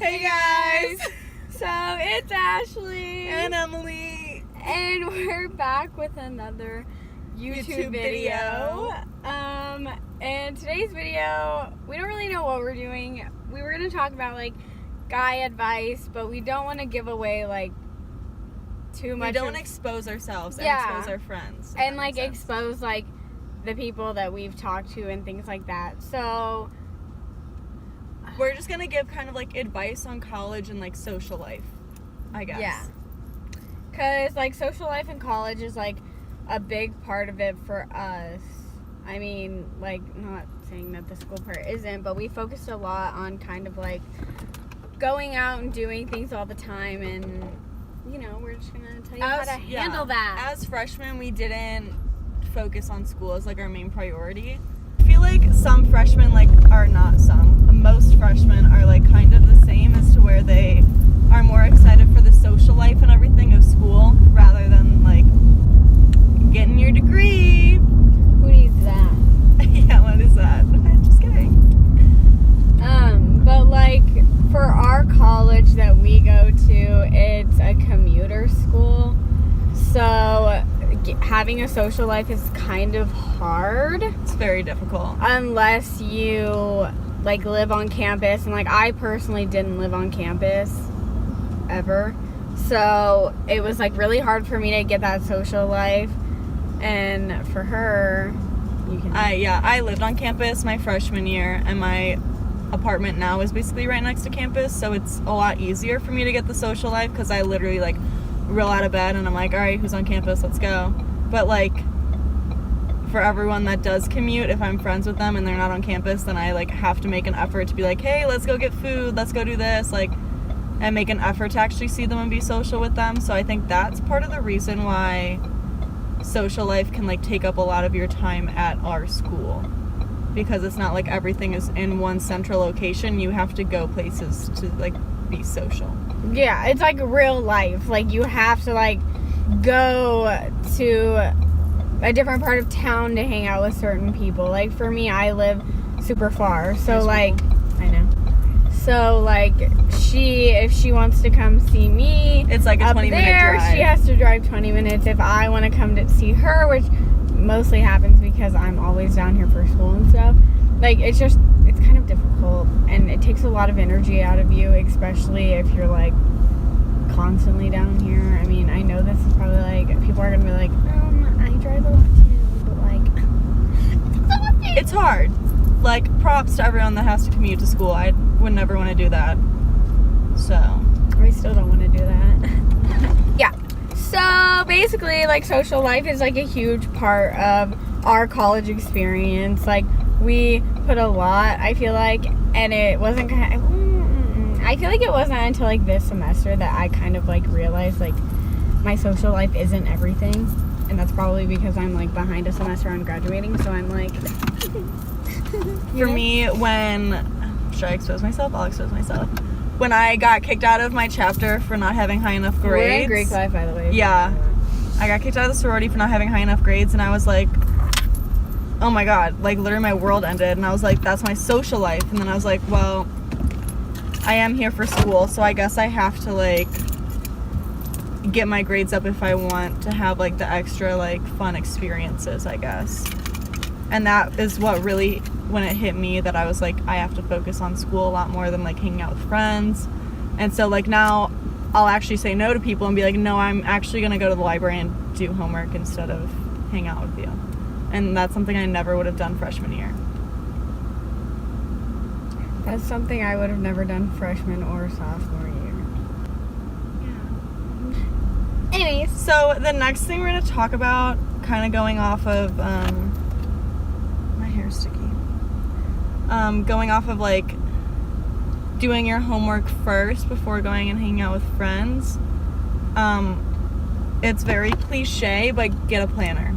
Hey guys! So it's Ashley And Emily. and we're back with another YouTube video. And today's video, we don't really know what we're doing. We were going to talk about like guy advice, but we don't want to give away like too much. We don't want to expose ourselves and Yeah. expose our friends. And like expose like the people that we've talked to and things like that. So we're just gonna give kind of like advice on college and like social life, I guess. yeah. Because like social life in college is like a big part of it for us. I mean, like, not saying that the school part isn't, but we focused a lot on kind of like going out and doing things all the time, and you know, we're just gonna tell you how to handle that. As freshmen, we didn't focus on school as like our main priority. I feel like some freshmen most freshmen are like kind of the same as to where they are more excited for the social life and everything of school rather than like getting your degree. Who needs that? Yeah, what is that? Just kidding. But like for our college that we go to, it's a commuter school, so having a social life is kind of hard. It's very difficult. Unless you like live on campus, and like I personally didn't live on campus ever, so it was like really hard for me to get that social life. And for her, I lived on campus my freshman year, and my apartment now is basically right next to campus, so it's a lot easier for me to get the social life because I literally like roll out of bed and I'm like, all right, who's on campus, let's go. But like for everyone that does commute, if I'm friends with them and they're not on campus, then I like have to make an effort to be like, hey, let's go get food, let's go do this, like, and make an effort to actually see them and be social with them. So I think that's part of the reason why social life can like take up a lot of your time at our school, because it's not like everything is in one central location. You have to go places to like be social. yeah, it's like real life. Like you have to like go to a different part of town to hang out with certain people. Like for me, I live super far, so like I know. So like if she wants to come see me, It's like a up 20-minute there, drive. she has to drive 20 minutes. If I want to come to see her, which mostly happens because I'm always down here for school and stuff, like it's kind of difficult, and it takes a lot of energy out of you, especially if you're like constantly down here. I mean, I know this is probably like people are gonna be like, I drive a lot too, but like It's hard. Like, props to everyone that has to commute to school. I would never want to do that. So I still don't want to do that. Yeah. So basically, like, social life is like a huge part of our college experience. Like, we put a lot, I feel like, and it wasn't I feel like it wasn't until like this semester that I kind of like realized like my social life isn't everything. And that's probably because I'm like behind a semester on graduating, so I'm like for me, should I expose myself? I'll expose myself. When I got kicked out of my chapter for not having high enough grades. We're in Greek life, by the way. Yeah. I got kicked out of the sorority for not having high enough grades, and I was like, oh my god, like literally my world ended, and I was like, that's my social life. And then I was like, well, I am here for school, so I guess I have to like get my grades up if I want to have like the extra like fun experiences, I guess. And that is what really, when it hit me, that I was like, I have to focus on school a lot more than like hanging out with friends. And so like now I'll actually say no to people and be like, no, I'm actually gonna go to the library and do homework instead of hang out with you. And that's something I never would have done freshman year. That's something I would have never done freshman or sophomore year. Anyways, so the next thing we're going to talk about, kind of going off of, my hair's sticky, going off of like doing your homework first before going and hanging out with friends. It's very cliche, but get a planner.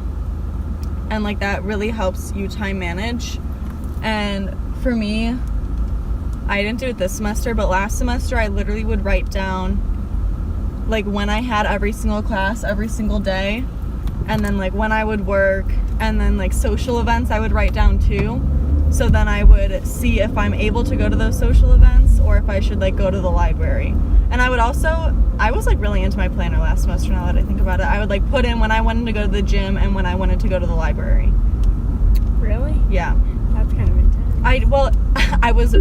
And like that really helps you time manage. And for me, I didn't do it this semester, but last semester I literally would write down like when I had every single class every single day, and then like when I would work, and then like social events I would write down too. So then I would see if I'm able to go to those social events or if I should like go to the library. And I was like really into my planner last semester now that I think about it. I would like put in when I wanted to go to the gym and when I wanted to go to the library. Really? Yeah. That's kind of intense. I was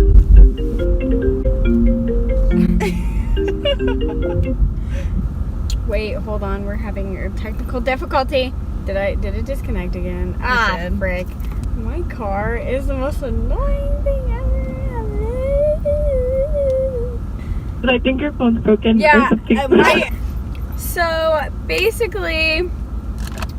Wait, hold on. We're having a technical difficulty. Did it disconnect again? did. Frick. My car is the most annoying thing ever. But I think your phone's broken. Yeah. Or something. So basically,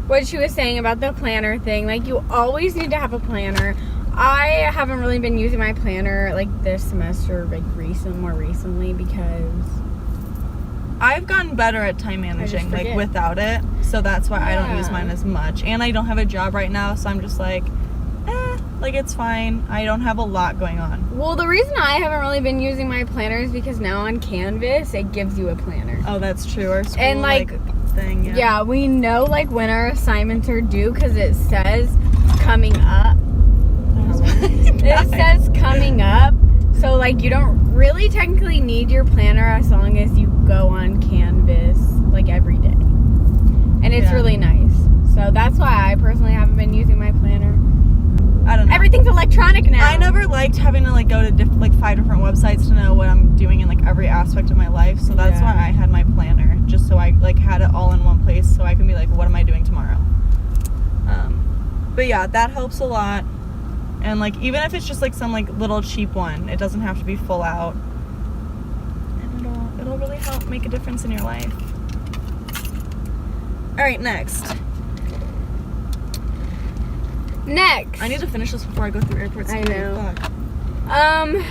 what she was saying about the planner thing, like you always need to have a planner. I haven't really been using my planner like this semester, like more recently because I've gotten better at time managing like forget. without it, so that's why I don't use Yeah. mine as much. And I don't have a job right now, so I'm just like like it's fine. I don't have a lot going on. well, the reason I haven't really been using my planner is because now on Canvas it gives you a planner. Oh, that's true. Our school And, like, thing. Yeah, we know like when our assignments are due because it says coming up. It says coming up, so like you don't really technically need your planner as long as you go on Canvas like every day, and it's Yeah. really nice. So that's why I personally haven't been using my planner. I don't know. Everything's electronic now. I never liked having to like go to like 5 different websites to know what I'm doing in like every aspect of my life. So that's Yeah. why I had my planner, just so I like had it all in one place, so I can be like, what am I doing tomorrow? But yeah, that helps a lot. And like even if it's just like some like little cheap one, it doesn't have to be full out. And it'll really help make a difference in your life. All right, next. Next. I need to finish this before I go through airport I security. know. Fuck.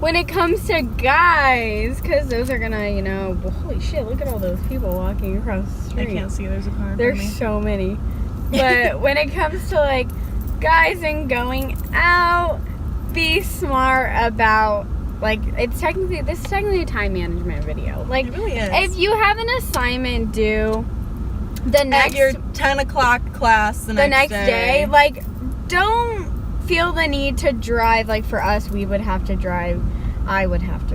When it comes to guys, because those are gonna, well, holy shit, look at all those people walking across the I street. can't see. There's a car in front of There's me. so many. But when it comes to like guys and going out, be smart about like this is technically a time management video. Like It really is. if you have an assignment due the At next your 10 o'clock class the next day, like don't feel the need to drive. Like for us, I would have to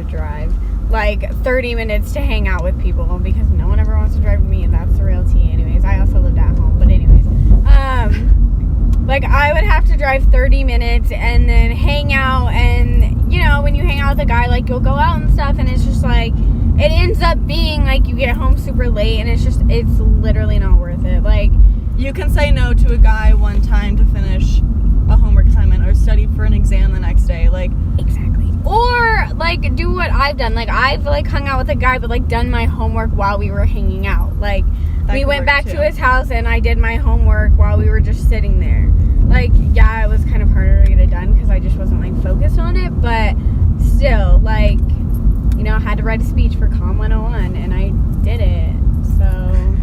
drive like 30 minutes to hang out with people because no one ever wants to drive with me, and that's the real tea. Anyways, I also lived at home, but anyways, like I would have to drive 30 minutes and then hang out, and when you hang out with a guy, like you'll go out and stuff, and it's just like it ends up being like you get home super late, and it's literally not worth it. Like You can say no to a guy one time to finish a homework assignment or study for an exam the next day. Like, exactly. Or like do what I've done. Like I've like hung out with a guy, but like done my homework while we were hanging out. Like That we could went work, back too. to his house and I did my homework while we were just sitting there. Like yeah, it was kind of harder to get it done because I just wasn't like focused on it, but still, like I had to write a speech for Com 101 and I did it. So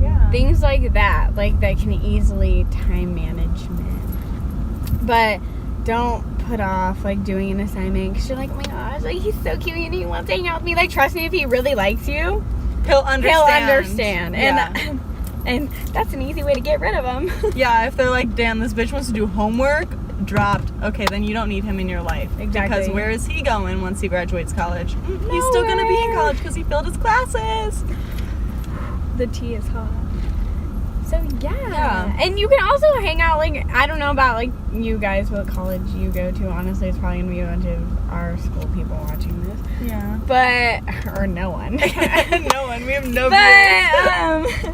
yeah. things like that can easily time management. But don't put off like doing an assignment because you're like, oh my gosh, like he's so cute and he wants to hang out with me. Like trust me, if he really likes you, He'll understand. he'll understand. Yeah. And that's an easy way to get rid of him. Yeah, if they're like, damn, this bitch wants to do homework, dropped. Okay, then you don't need him in your life. Exactly. Because where is he going once he graduates college? He's Nowhere. still going to be in college because he failed his classes. The tea is hot. So Yeah. And you can also hang out, like I don't know about like you guys, what college you go to. Honestly, it's probably gonna be a bunch of our school people watching this, Yeah. but or no one. No one. We have no viewers.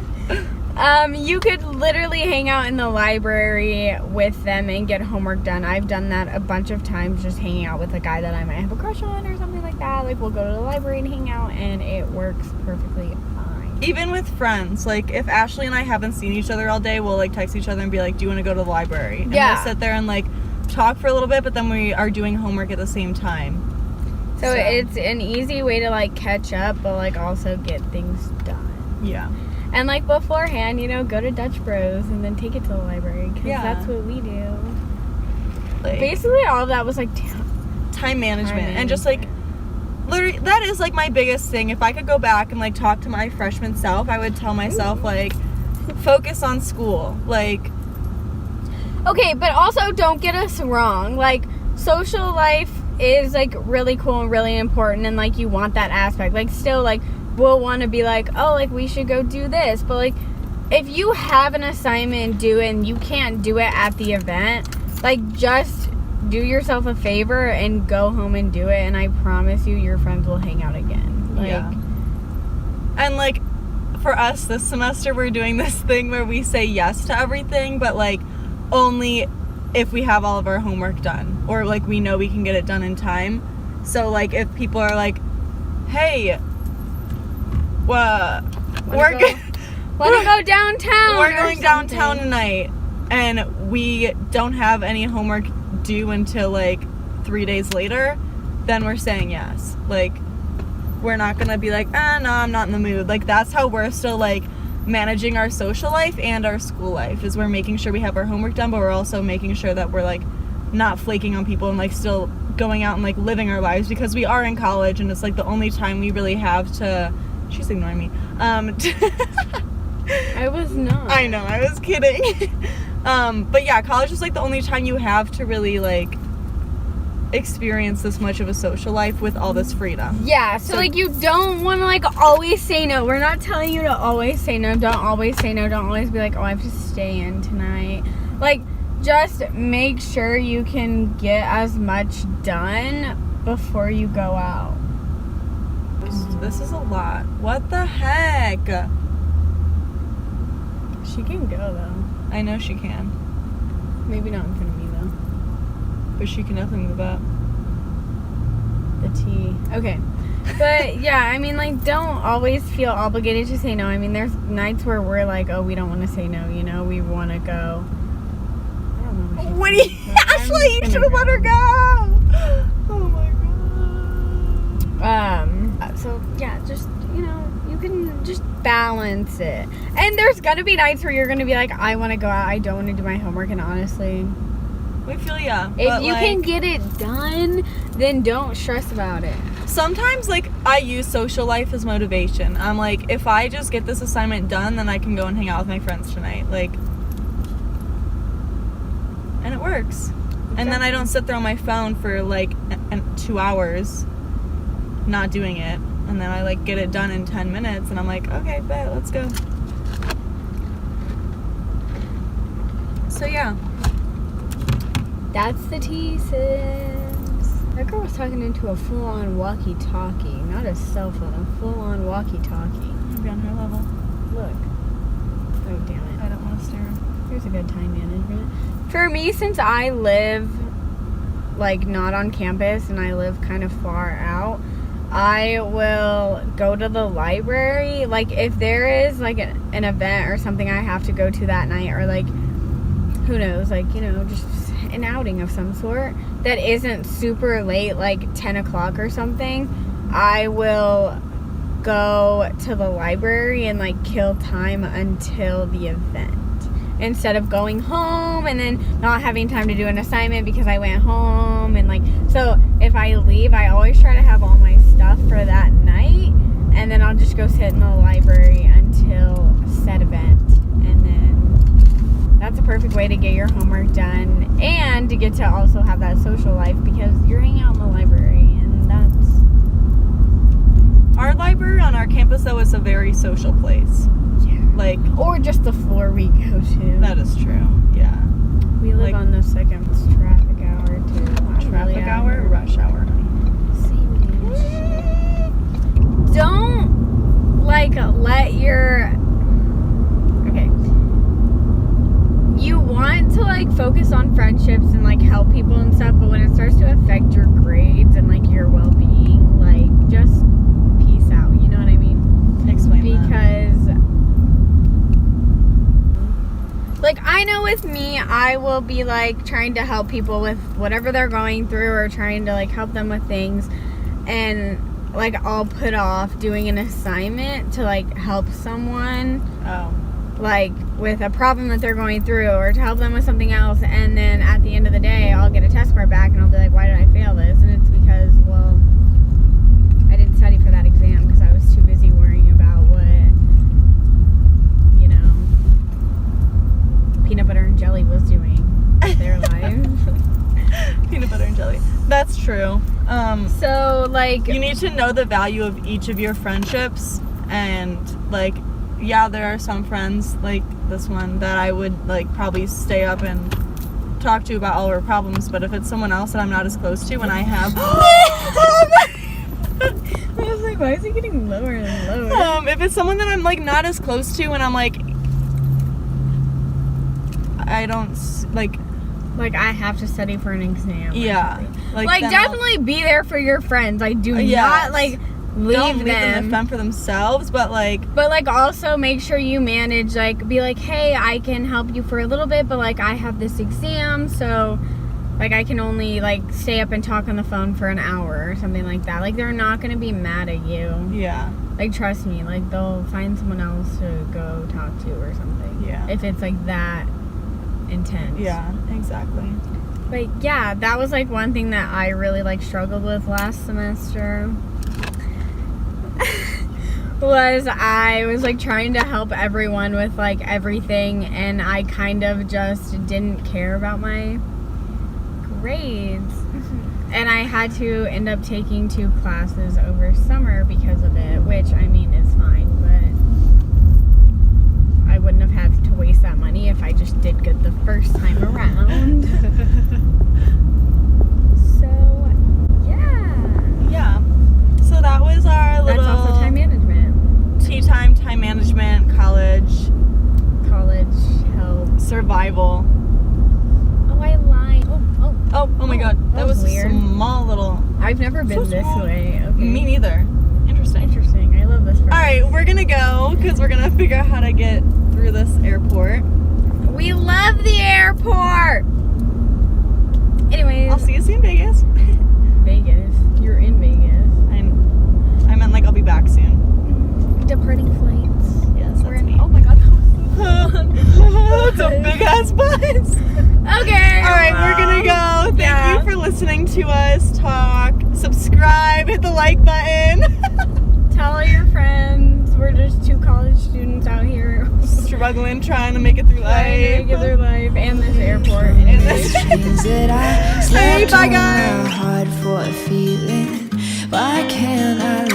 But you could literally hang out in the library with them and get homework done. I've done that a bunch of times, just hanging out with a guy that I might have a crush on or something like that. Like we'll go to the library and hang out, and it works perfectly fine. Even with friends, like if Ashley and I haven't seen each other all day, we'll like text each other and be like, do you want to go to the library? And Yeah. we'll sit there and like talk for a little bit, but then we are doing homework at the same time. So it's an easy way to like catch up, but like also get things done. Yeah. And like beforehand, go to Dutch Bros and then take it to the library because Yeah. that's what we do. Like Basically, all of that was like time management and just like literally that is like my biggest thing. If I could go back and like talk to my freshman self, I would tell myself like focus on school. Like Okay, but also don't get us wrong. Like social life is like really cool and really important, and like you want that aspect, like still like we'll want to be like, oh, like we should go do this, but like if you have an assignment due and you can't do it at the event, like just do yourself a favor and go home and do it, and I promise you your friends will hang out again. Like, yeah. And like for us this semester, we're doing this thing where we say yes to everything, but like only if we have all of our homework done, or like we know we can get it done in time. So like if people are like, hey, wanna go downtown, we're going downtown tonight, and we don't have any homework due until like 3 days later, then we're saying yes. Like we're not gonna be like, no, I'm not in the mood. Like that's how we're still like managing our social life and our school life, is we're making sure we have our homework done, but we're also making sure that we're like not flaking on people and like still going out and like living our lives, because we are in college and it's like the only time we really have to. She's ignoring me. I was not. I know, I was kidding. But yeah, college is like the only time you have to really like experience this much of a social life with all this freedom. Yeah, so like you don't want to like always say no. We're not telling you to always say no. Don't always say no. Don't always be like, oh, I have to stay in tonight. Like just make sure you can get as much done before you go out. This is a lot. What the heck? She can go though. I know she can, Maybe not in front of me though. but she can definitely move up. The tea. Okay. But yeah, I mean, like, don't always feel obligated to say no. I mean, there's nights where we're like, oh, we don't want to say no, you know, we want to go. I don't know. What do you, Ashley? You should have let her go. Oh my god. So yeah, just, you know, you can just balance it. And there's gonna be nights where you're gonna be like, I want to go out, I don't want to do my homework, and honestly, We feel ya. if you can get it done, then don't stress about it. Sometimes, like, I use social life as motivation. I'm like, if I just get this assignment done, then I can go and hang out with my friends tonight. Like, and it works. And then I don't sit there on my phone for, like, 2 hours not doing it. And then I, like, get it done in 10 minutes. And I'm like, okay, bet, let's go. So, yeah. That's the tea, sis. That girl was talking into a full-on walkie-talkie. Not a cell phone, a full-on walkie-talkie. Maybe on her level. Look. Oh, damn it. I don't want to stare. Here's a good time management. For me, since I live, like, not on campus and I live kind of far out, I will go to the library. Like, if there is, like, an event or something I have to go to that night, or, like, who knows, like, you know, just an outing of some sort that isn't super late, like 10 o'clock or something, I will go to the library and, like, kill time until the event, instead of going home and then not having time to do an assignment because I went home. And, like, so if I leave, I always try to have all my stuff for that night, and then I'll just go sit in the library until said event. And then that's a perfect way to get your homework done and to get to also have that social life, because you're hanging out in the library, and that's... Our library on our campus, though, is a very social place. Yeah. Like, Or just the floor we go to. that is true. Yeah. We live like- on the second traffic hour, too. Not really Traffic hour, rush hour. Same damn shit. Don't, like, let your... Okay. You want to, like, focus on friendships and, like, help people and stuff, but when it starts to affect your grades and, like, your well-being, like, just peace out, you know what I mean? Explain that. Because, like, I know with me, I will be, like, trying to help people with whatever they're going through, or trying to, like, help them with things, and, like, I'll put off doing an assignment to, like, help someone, Oh. like, with a problem that they're going through, or to help them with something else, and then at the end of the day, I'll get a test score back, and I'll be like, why did I fail this? And it's because, well, I didn't study for that exam because I was too busy worrying about what, you know, peanut butter and jelly was doing with their life. Peanut butter and jelly. That's true. like, you need to know the value of each of your friendships, and like, yeah, there are some friends like this one that I would like probably stay up and talk to about all our problems, but if it's someone else that I'm not as close to and I have I was like, why is it getting lower and lower? if it's someone that I'm like not as close to and I'm like I don't like I have to study for an exam. or yeah something. like, Like, then I'll- definitely be there for your friends. Like, do Yes. not, like, leave don't leave them them. to fend for themselves, but like But, like, also make sure you manage, like, be like, hey, I can help you for a little bit, but, like, I have this exam, so, like, I can only, like, stay up and talk on the phone for an hour or something like that. Like, they're not going to be mad at you. yeah Like, trust me. Like, they'll find someone else to go talk to or something. Yeah. If it's, like, that intense. yeah exactly. But, yeah, that was, like, one thing that I really, like, struggled with last semester. Was I was like trying to help everyone with like everything, and I kind of just didn't care about my grades. And I had to end up taking 2 classes over summer because of it, which I mean is fine, but I wouldn't have had to waste that money if I just did good the first time around. So Yeah, so that was our that's little also time management. tea time management, college, Help. survival. Oh, I lied. Oh my god, that was weird. a small little. I've never been So this small. way. Okay. Me neither. Interesting. Interesting. I love this. All right, we're gonna go because we're gonna figure out how to get through this airport. We love the airport. Anyways, I'll see you soon, Vegas. Vegas. You're in Vegas. I meant like I'll be back soon. Departing flights. Yes, We're that's in. me. Oh my god. That was That's a big ass bus. okay. All right, we're gonna go. Thank you for listening to us talk. Subscribe, hit the like button. Tell all your friends. We're just 2 college students out here Struggling, trying to make it through trying to life. get their life and this airport. And Anyways. this- Dreams that I Hey, slept bye, on guys. are hard for a feeling. Why can't I